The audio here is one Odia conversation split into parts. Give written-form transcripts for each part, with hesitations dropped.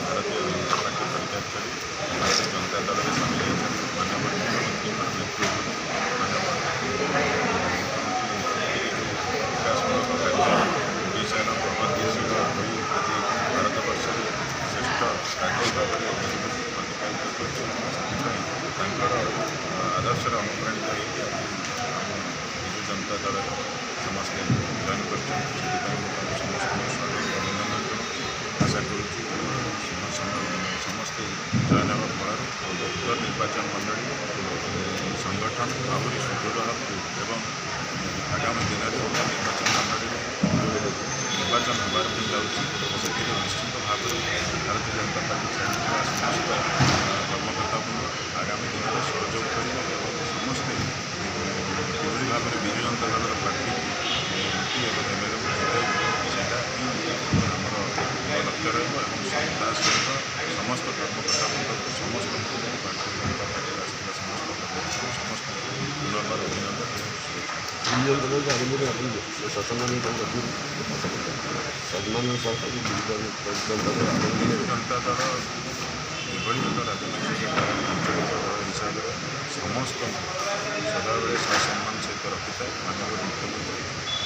ଭାରତୀୟ ଜନତା ପାର୍ଟି ପରିତ୍ୟାଗ କରି ଭାରତୀୟ ଜନତା ଦଳରେ ସାମିଲ ହୋଇଛନ୍ତି। ମାନ୍ୟବର ମୁଖ୍ୟମନ୍ତ୍ରୀଙ୍କର ନେତୃତ୍ୱରେ ବିକାଶମୂଳକ କାର୍ଯ୍ୟ ଓଡ଼ିଶାର ପ୍ରଗତିଶୀଳ ହୋଇ ଆଜି ଭାରତବର୍ଷରେ ଶ୍ରେଷ୍ଠ ରାଜ୍ୟ ଭାବରେ ନିଜକୁ ପ୍ରତିପାଦିତ କରୁଛି। ସେଥିପାଇଁ ତାଙ୍କର ଆଦର୍ଶରେ ଅନୁପ୍ରାଣିତ ହୋଇକି ଆଜି ଆମ ବିଜୁ ଜନତା ଦଳରେ ସମସ୍ତେ ଜଏନ୍ କରିଛନ୍ତି। ସେଥିପାଇଁ ମୁଁ ତାଙ୍କୁ ସମସ୍ତଙ୍କୁ ସ୍ୱାଗତ ଅଭିନନ୍ଦନ ଜଣାଉଛି। ଆଶା କରୁଛି ସମସ୍ତେ ଜଏନ୍ ହେବା ଫଳରେ ଉକ୍ତ ନିର୍ବାଚନ ମଣ୍ଡଳୀ ସଂଗଠନ ଆହୁରି ସୁଦୃଢ଼ ହେବ ଏବଂ ଆଗାମୀ ଦିନରେ ନିର୍ବାଚନ ମଣ୍ଡଳୀରେ ଯେଉଁ ନିର୍ବାଚନ ହେବାର ପାଇଁ ଯାଉଛି ସେଥିରେ ନିଶ୍ଚିତ ଭାବରେ ଭାରତୀୟ ଜନତା ପାର୍ଟି ଛାଡ଼ିଥିବା ସମସ୍ତ କର୍ମକର୍ତ୍ତାବୃନ୍ଦ ଆଗାମୀ ଦିନରେ ସହଯୋଗ କରିବେ ଏବଂ ସମସ୍ତେ କିଭଳି ଭାବରେ ବିଜୁ ଜନତା ଦଳର ପ୍ରାର୍ଥୀକୁ ଏମ୍ପି ଏବଂ ଏମ୍ଏଲ୍ଏକୁ ଜିତାଇବେ ସେଇଟା ହିଁ ଆମର ଲକ୍ଷ୍ୟ ରହିବ ଏବଂ ତା ସହିତ ସମସ୍ତ କର୍ମକର୍ତ୍ତାବୃନ୍ଦକୁ ସମସ୍ତଙ୍କୁ ଭାରତୀୟ ଜନତା ପାର୍ଟିରେ ଆସିଥିବା ସମସ୍ତ କର୍ମକର୍ତ୍ତାଙ୍କୁ ସମସ୍ତଙ୍କୁ ପୁନର୍ବାର ଅଭିନନ୍ଦନ ଏବଂ ଶୁଭେଚ୍ଛା। ବିଜୁ ଜନତା ଦଳ ଏଭଳି ଏକ ରାଜନୈତିକ ଆଞ୍ଚଳିକ ଦଳ ହିସାବରେ ସମସ୍ତଙ୍କୁ ସଦାବେଳେ ସସମ୍ମାନ ସହିତ ରଖିଥାଏ। ମାନ୍ୟବର ମୁଖ୍ୟମନ୍ତ୍ରୀ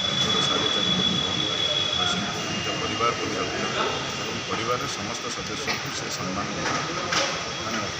ନିଜର 4.5 କୋଟି ଓଡ଼ିଆବାସୀଙ୍କୁ ନିଜ ପରିବାର ପରି ରଖିଥାନ୍ତି ଏବଂ ପରିବାରର ସମସ୍ତ ସଦସ୍ୟଙ୍କୁ ସେ ସମ୍ମାନ ଦେଇଥାନ୍ତି। ଧନ୍ୟବାଦ।